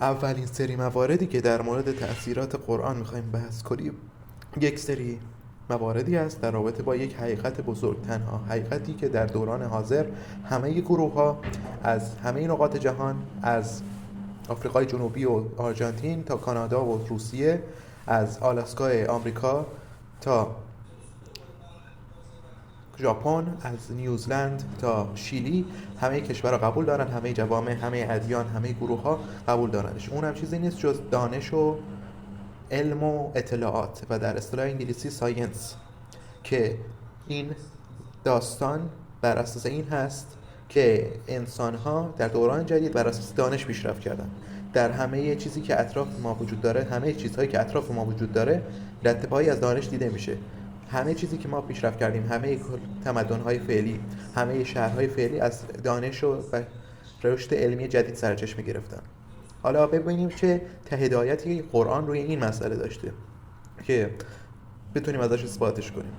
اولین سری مواردی که در مورد تأثیرات قرآن میخوایم بحث کنیم، یک سری مواردی است در رابطه با یک حقیقت بزرگ، تنها حقیقتی که در دوران حاضر همه گروه ها از همه نقاط جهان، از آفریقای جنوبی و آرژانتین تا کانادا و روسیه، از آلاسکای آمریکا تا ژاپن، از نیوزلند تا شیلی، همه کشورها قبول دارن، همه جوامع، همه ادیان، همه گروه ها قبول دارنش. اون هم چیزی نیست جز دانش و علم و اطلاعات و در اصطلاح انگلیسی ساینس، که این داستان بر اساس این هست که انسان‌ها در دوران جدید بر اساس دانش پیشرفت کردن. در همه چیزی که اطراف ما وجود داره، همه چیزهایی که اطراف ما وجود داره رتبه‌هایی از دانش دیده میشه. همه چیزی که ما پیشرفت کردیم، همه تمدن‌های فعلی، همه شهرهای فعلی از دانش و رشد علمی جدید سرچشمه گرفتن. حالا ببینیم چه هدایتی قرآن روی این مسئله داشته که بتونیم ازش استفاده کنیم.